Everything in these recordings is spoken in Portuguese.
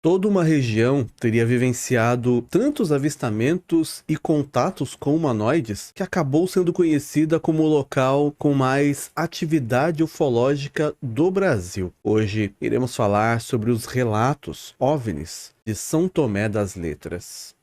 Toda uma região teria vivenciado tantos avistamentos e contatos com humanoides que acabou sendo conhecida como o local com mais atividade ufológica do Brasil. Hoje iremos falar sobre os relatos OVNIs de São Tomé das Letras.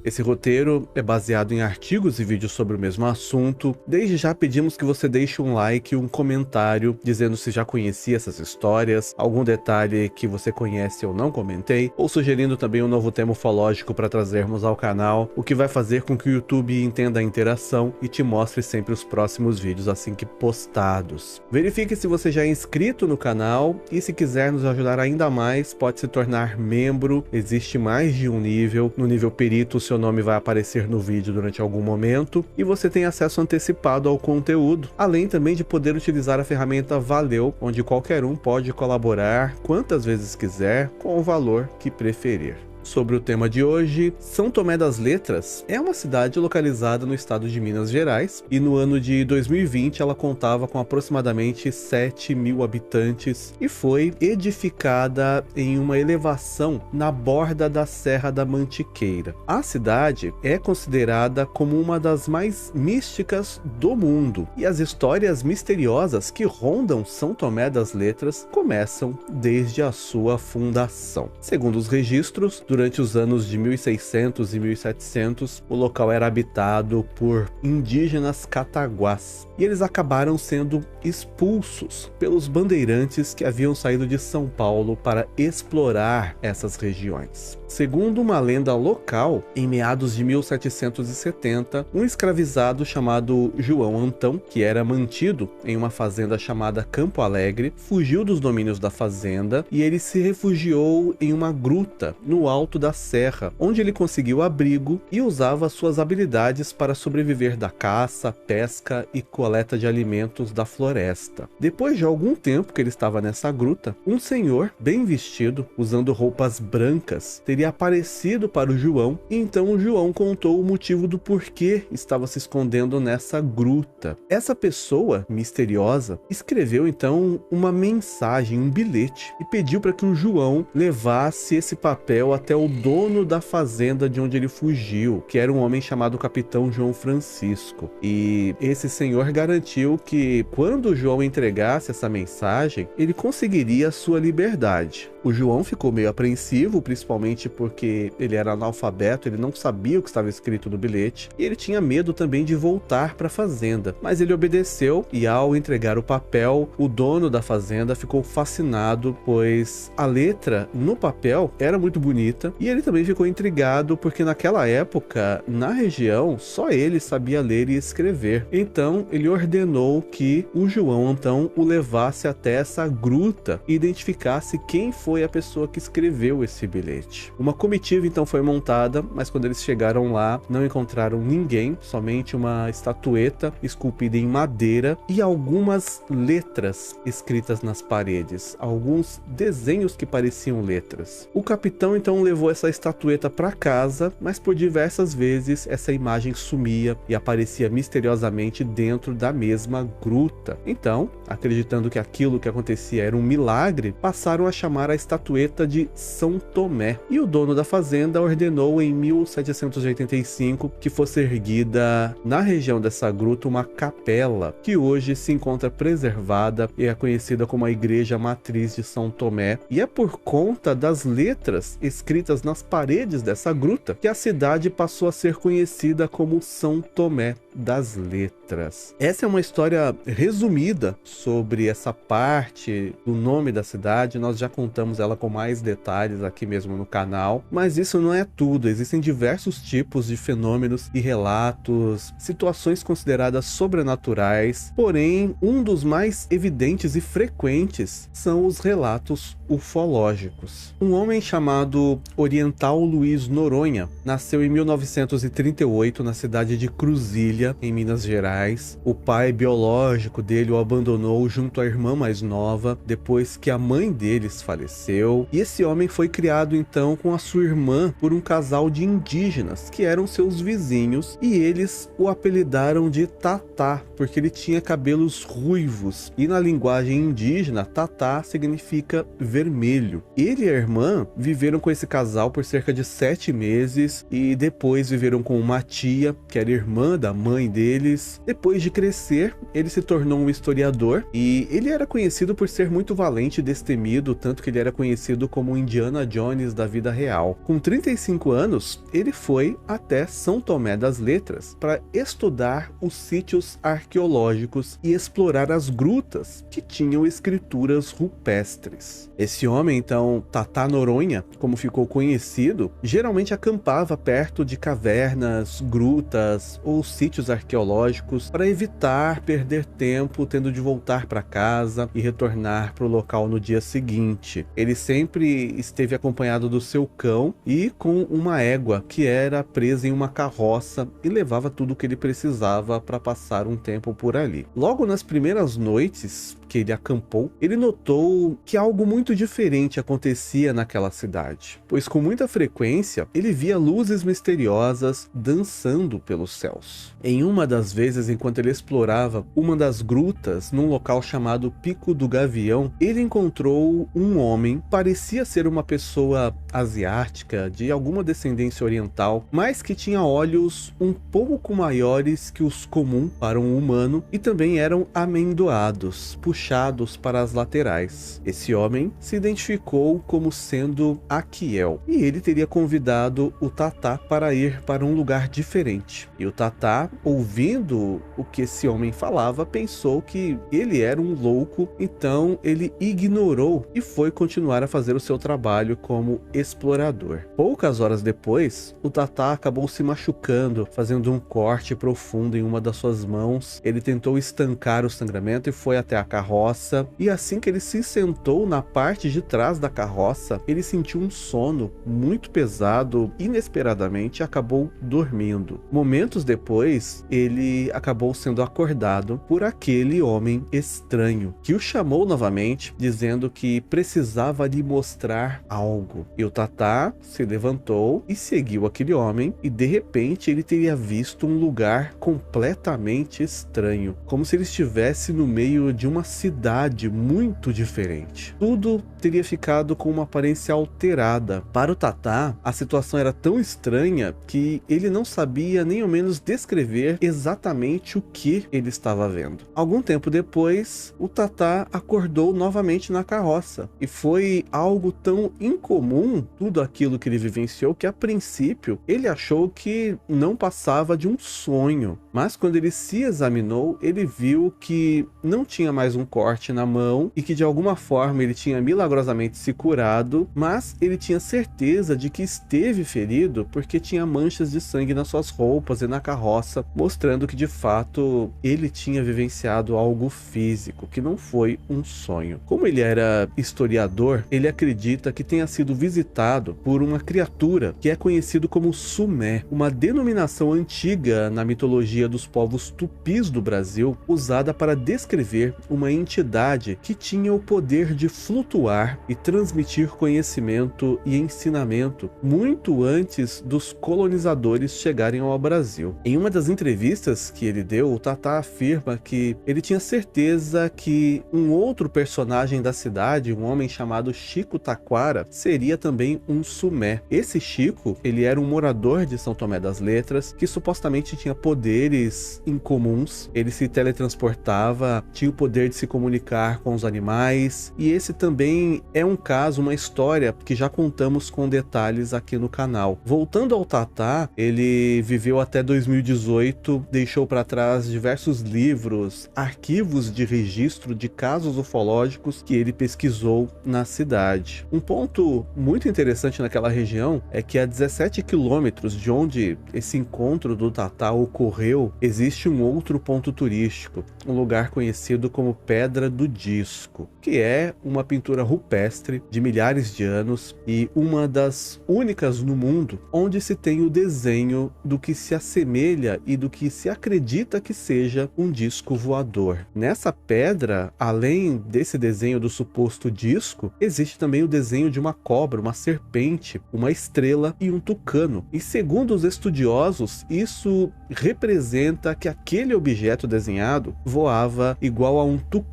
Esse roteiro é baseado em artigos e vídeos sobre o mesmo assunto. Desde já pedimos que você deixe um like e um comentário dizendo se já conhecia essas histórias, algum detalhe que você conhece ou não comentei, ou sugerindo também um novo tema ufológico para trazermos ao canal, o que vai fazer com que o YouTube entenda a interação e te mostre sempre os próximos vídeos assim que postados. Verifique se você já é inscrito no canal e se quiser nos ajudar ainda mais, pode se tornar membro. Existe mais de um nível. No nível perito, o seu nome vai aparecer no vídeo durante algum momento e você tem acesso antecipado ao conteúdo, além também de poder utilizar a ferramenta Valeu, onde qualquer um pode colaborar quantas vezes quiser com o valor que preferir. Sobre o tema de hoje, São Tomé das Letras é uma cidade localizada no estado de Minas Gerais e no ano de 2020 ela contava com aproximadamente 7.000 habitantes e foi edificada em uma elevação na borda da Serra da Mantiqueira. A cidade é considerada como uma das mais místicas do mundo e as histórias misteriosas que rondam São Tomé das Letras começam desde a sua fundação. Segundo os registros, durante os anos de 1600 e 1700, o local era habitado por indígenas cataguás e eles acabaram sendo expulsos pelos bandeirantes que haviam saído de São Paulo para explorar essas regiões. Segundo uma lenda local, em meados de 1770, um escravizado chamado João Antão, que era mantido em uma fazenda chamada Campo Alegre, fugiu dos domínios da fazenda e ele se refugiou em uma gruta no alto da serra, onde ele conseguiu abrigo e usava suas habilidades para sobreviver da caça, pesca e coleta de alimentos da floresta. Depois de algum tempo que ele estava nessa gruta, um senhor bem vestido, usando roupas brancas, teria aparecido para o João, e então o João contou o motivo do porquê estava se escondendo nessa gruta. Essa pessoa misteriosa escreveu então uma mensagem, um bilhete, e pediu para que o João levasse esse papel até o dono da fazenda de onde ele fugiu, que era um homem chamado Capitão João Francisco. E esse senhor garantiu que quando o João entregasse essa mensagem, ele conseguiria a sua liberdade. O João ficou meio apreensivo, principalmente porque ele era analfabeto, ele não sabia o que estava escrito no bilhete, e ele tinha medo também de voltar para a fazenda. Mas ele obedeceu e ao entregar o papel, o dono da fazenda ficou fascinado, pois a letra no papel era muito bonita, e ele também ficou intrigado porque naquela época, na região, só ele sabia ler e escrever. Então ele ordenou que o João então o levasse até essa gruta e identificasse quem foi a pessoa que escreveu esse bilhete. Uma comitiva então foi montada, mas quando eles chegaram lá, não encontraram ninguém, somente uma estatueta esculpida em madeira e algumas letras escritas nas paredes, alguns desenhos que pareciam letras. O capitão então levou essa estatueta para casa, mas por diversas vezes essa imagem sumia e aparecia misteriosamente dentro da mesma gruta. Então, acreditando que aquilo que acontecia era um milagre, passaram a chamar a estatueta de São Tomé, e o dono da fazenda ordenou em 1785 que fosse erguida na região dessa gruta uma capela, que hoje se encontra preservada e é conhecida como a Igreja Matriz de São Tomé, e é por conta das letras escritas nas paredes dessa gruta que a cidade passou a ser conhecida como São Tomé das Letras. Essa é uma história resumida sobre essa parte do nome da cidade. Nós já contamos ela com mais detalhes aqui mesmo no canal, mas isso não é tudo. Existem diversos tipos de fenômenos e relatos, situações consideradas sobrenaturais, porém um dos mais evidentes e frequentes são os relatos ufológicos. Um homem chamado Oriental Luiz Noronha nasceu em 1938 na cidade de Cruzília, ilha em Minas Gerais. O pai biológico dele o abandonou junto à irmã mais nova, depois que a mãe deles faleceu. E esse homem foi criado então com a sua irmã por um casal de indígenas, que eram seus vizinhos, e eles o apelidaram de Tatá, porque ele tinha cabelos ruivos, e na linguagem indígena, Tatá significa vermelho. Ele e a irmã viveram com esse casal por cerca de 7 meses, e depois viveram com uma tia, que era irmã da mãe deles. Depois de crescer, ele se tornou um historiador, e ele era conhecido por ser muito valente e destemido, tanto que ele era conhecido como o Indiana Jones da vida real. Com 35 anos, ele foi até São Tomé das Letras para estudar os sítios arqueológicos e explorar as grutas que tinham escrituras rupestres. Esse homem, então, Tatá Noronha, como ficou conhecido, geralmente acampava perto de cavernas, grutas ou sítios arqueológicos para evitar perder tempo tendo de voltar para casa e retornar para o local no dia seguinte. Ele sempre esteve acompanhado do seu cão e com uma égua que era presa em uma carroça e levava tudo o que ele precisava para passar um tempo por ali. Logo nas primeiras noites que ele acampou, ele notou que algo muito diferente acontecia naquela cidade, pois com muita frequência ele via luzes misteriosas dançando pelos céus. Em uma das vezes, enquanto ele explorava uma das grutas num local chamado Pico do Gavião, ele encontrou um homem, parecia ser uma pessoa asiática, de alguma descendência oriental, mas que tinha olhos um pouco maiores que os comuns para um humano e também eram amendoados, puxados para as laterais. Esse homem se identificou como sendo Aquiel, e ele teria convidado o Tatá para ir para um lugar diferente. E o Tatá, ouvindo o que esse homem falava, pensou que ele era um louco, então ele ignorou e foi continuar a fazer o seu trabalho como explorador. Poucas horas depois, o Tatá acabou se machucando, fazendo um corte profundo em uma das suas mãos. Ele tentou estancar o sangramento e foi até a carroça, e assim que ele se sentou na parte de trás da carroça, ele sentiu um sono muito pesado, inesperadamente acabou dormindo. Momentos depois, ele acabou sendo acordado por aquele homem estranho, que o chamou novamente, dizendo que precisava lhe mostrar algo. E o Tatá se levantou e seguiu aquele homem, e de repente ele teria visto um lugar completamente estranho, como se ele estivesse no meio de uma cidade muito diferente. Tudo teria ficado com uma aparência alterada. Para o Tatá, a situação era tão estranha que ele não sabia nem ao menos descrever exatamente o que ele estava vendo. Algum tempo depois, o Tatá acordou novamente na carroça, e foi algo tão incomum tudo aquilo que ele vivenciou que a princípio ele achou que não passava de um sonho, mas quando ele se examinou, ele viu que não tinha mais um corte na mão e que de alguma forma ele tinha milagrosamente se curado, mas ele tinha certeza de que esteve ferido porque tinha manchas de sangue nas suas roupas e na carroça, mostrando que de fato ele tinha vivenciado algo físico, que não foi um sonho. Como ele era historiador, ele acredita que tenha sido visitado por uma criatura que é conhecido como Sumé, uma denominação antiga na mitologia dos povos tupis do Brasil, usada para descrever uma entidade que tinha o poder de flutuar e transmitir conhecimento e ensinamento muito antes dos colonizadores chegarem ao Brasil. Em uma das entrevistas que ele deu, o Tatá afirma que ele tinha certeza que um outro personagem da cidade, um homem chamado Chico Taquara, seria também um Sumé. Esse Chico, ele era um morador de São Tomé das Letras, que supostamente tinha poderes incomuns. Ele se teletransportava, tinha o poder de se comunicar com os animais, e esse também é um caso, uma história que já contamos com detalhes aqui no canal. Voltando ao Tatá, ele viveu até 2018, deixou para trás diversos livros, arquivos de registro de casos ufológicos que ele pesquisou na cidade. Um ponto muito interessante naquela região é que a 17 quilômetros de onde esse encontro do Tatá ocorreu, existe um outro ponto turístico, um lugar conhecido como Pedra do Disco, que é uma pintura rupestre de milhares de anos e uma das únicas no mundo onde se tem o desenho do que se assemelha e do que se acredita que seja um disco voador. Nessa pedra, além desse desenho do suposto disco, existe também o desenho de uma cobra, uma serpente, uma estrela e um tucano. E segundo os estudiosos, isso representa que aquele objeto desenhado voava igual a um tucano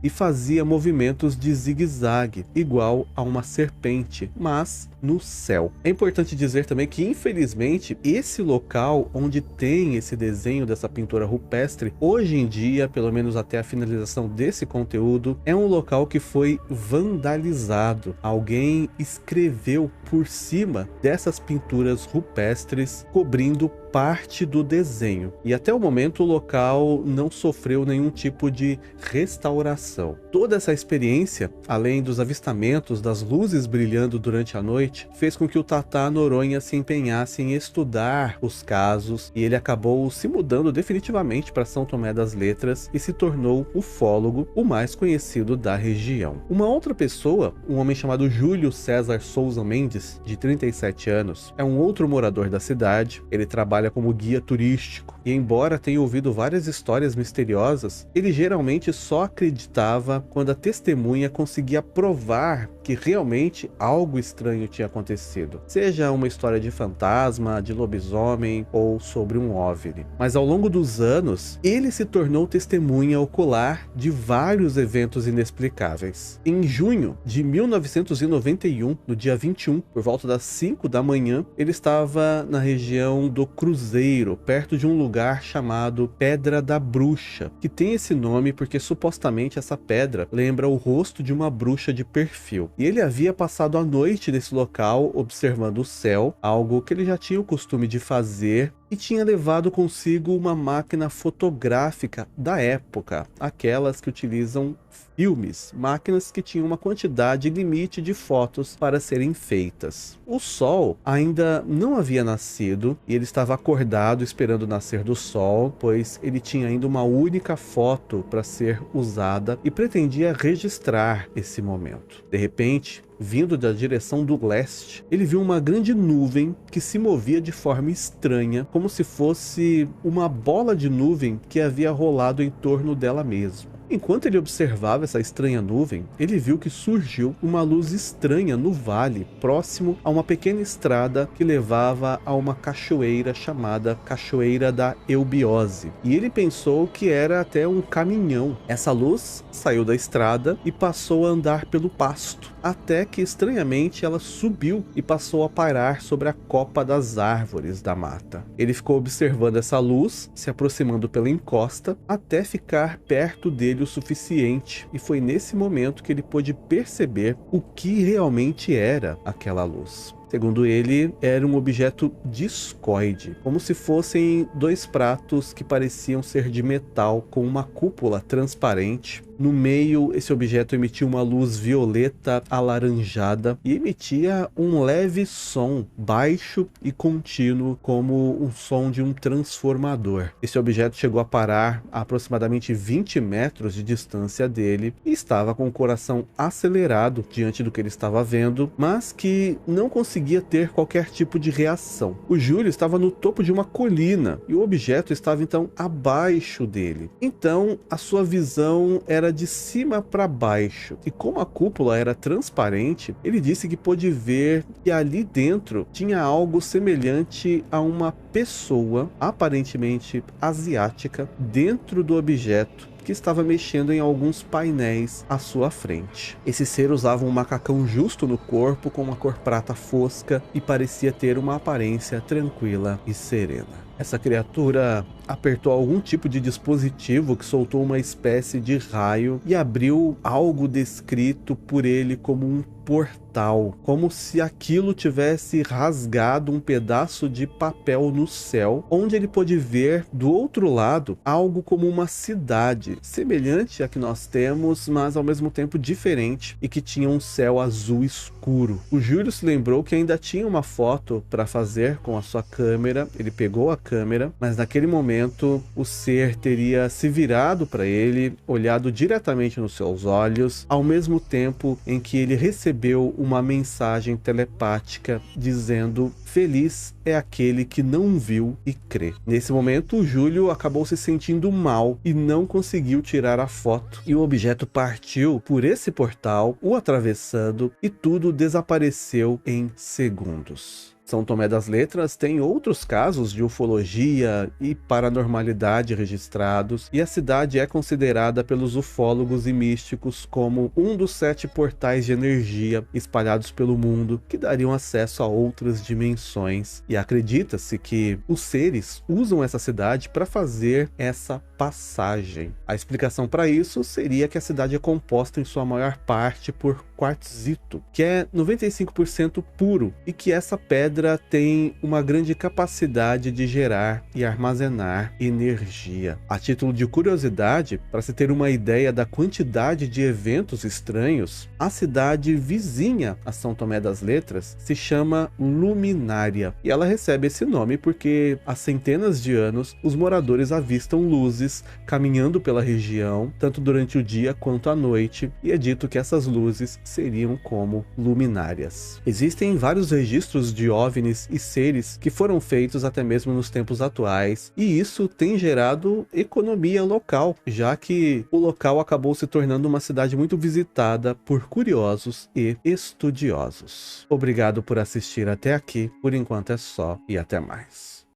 e fazia movimentos de zigue-zague, igual a uma serpente, mas no céu. É importante dizer também que, infelizmente, esse local onde tem esse desenho dessa pintura rupestre, hoje em dia, pelo menos até a finalização desse conteúdo, é um local que foi vandalizado. Alguém escreveu por cima dessas pinturas rupestres, cobrindo parte do desenho. E até o momento o local não sofreu nenhum tipo de restauração. Toda essa experiência, além dos avistamentos das luzes brilhando durante a noite, fez com que o Tata Noronha se empenhasse em estudar os casos, e ele acabou se mudando definitivamente para São Tomé das Letras e se tornou ufólogo, o mais conhecido da região. Uma outra pessoa, um homem chamado Júlio César Souza Mendes, de 37 anos, é um outro morador da cidade. Ele trabalha como guia turístico e, embora tenha ouvido várias histórias misteriosas, ele geralmente só acreditava quando a testemunha conseguia provar que realmente algo estranho tinha acontecido, seja uma história de fantasma, de lobisomem ou sobre um OVNI. Mas ao longo dos anos, ele se tornou testemunha ocular de vários eventos inexplicáveis. Em junho de 1991, no dia 21, por volta das 5 da manhã, ele estava na região do Cruzeiro, perto de um lugar chamado Pedra da Bruxa, que tem esse nome porque supostamente essa pedra lembra o rosto de uma bruxa de perfil. E ele havia passado a noite nesse local observando o céu, algo que ele já tinha o costume de fazer, e tinha levado consigo uma máquina fotográfica da época, aquelas que utilizam filmes, máquinas que tinham uma quantidade limite de fotos para serem feitas. O sol ainda não havia nascido e ele estava acordado esperando o nascer do sol, pois ele tinha ainda uma única foto para ser usada e pretendia registrar esse momento. De repente, vindo da direção do leste, ele viu uma grande nuvem que se movia de forma estranha, como se fosse uma bola de nuvem que havia rolado em torno dela mesma. Enquanto ele observava essa estranha nuvem, ele viu que surgiu uma luz estranha no vale, próximo a uma pequena estrada que levava a uma cachoeira chamada Cachoeira da Eubiose. E ele pensou que era até um caminhão. Essa luz saiu da estrada e passou a andar pelo pasto, até que estranhamente ela subiu e passou a parar sobre a copa das árvores da mata. Ele ficou observando essa luz, se aproximando pela encosta, até ficar perto dele o suficiente, e foi nesse momento que ele pôde perceber o que realmente era aquela luz. Segundo ele, era um objeto discoide, como se fossem dois pratos que pareciam ser de metal com uma cúpula transparente. No meio, esse objeto emitia uma luz violeta alaranjada e emitia um leve som, baixo e contínuo, como um som de um transformador. Esse objeto chegou a parar a aproximadamente 20 metros de distância dele e estava com o coração acelerado diante do que ele estava vendo, mas que não conseguia ter qualquer tipo de reação. O Júlio estava no topo de uma colina e o objeto estava então abaixo dele. Então a sua visão era de cima para baixo, e como a cúpula era transparente, ele disse que pôde ver que ali dentro tinha algo semelhante a uma pessoa, aparentemente asiática, dentro do objeto, que estava mexendo em alguns painéis à sua frente. Esse ser usava um macacão justo no corpo, com uma cor prata fosca, e parecia ter uma aparência tranquila e serena. Essa criatura apertou algum tipo de dispositivo que soltou uma espécie de raio e abriu algo descrito por ele como um portal, como se aquilo tivesse rasgado um pedaço de papel no céu, onde ele pôde ver do outro lado algo como uma cidade, semelhante à que nós temos, mas ao mesmo tempo diferente, e que tinha um céu azul escuro. O Júlio se lembrou que ainda tinha uma foto para fazer com a sua câmera. Ele pegou a câmera, mas naquele momento o ser teria se virado para ele, olhado diretamente nos seus olhos, ao mesmo tempo em que ele recebeu uma mensagem telepática dizendo: feliz é aquele que não viu e crê. Nesse momento, o Júlio acabou se sentindo mal e não conseguiu tirar a foto. E o objeto partiu por esse portal, o atravessando, e tudo desapareceu em segundos. São Tomé das Letras tem outros casos de ufologia e paranormalidade registrados, e a cidade é considerada pelos ufólogos e místicos como um dos 7 portais de energia espalhados pelo mundo que dariam acesso a outras dimensões. E acredita-se que os seres usam essa cidade para fazer essa passagem. A explicação para isso seria que a cidade é composta em sua maior parte por quartzito, que é 95% puro, e que essa pedra tem uma grande capacidade de gerar e armazenar energia. A título de curiosidade, para se ter uma ideia da quantidade de eventos estranhos, a cidade vizinha a São Tomé das Letras se chama Luminária, e ela recebe esse nome porque há centenas de anos os moradores avistam luzes caminhando pela região, tanto durante o dia quanto à noite, e é dito que essas luzes seriam como luminárias. Existem vários registros de OVNIs e seres que foram feitos até mesmo nos tempos atuais, e isso tem gerado economia local, já que o local acabou se tornando uma cidade muito visitada por curiosos e estudiosos. Obrigado por assistir até aqui, por enquanto é só, e até mais.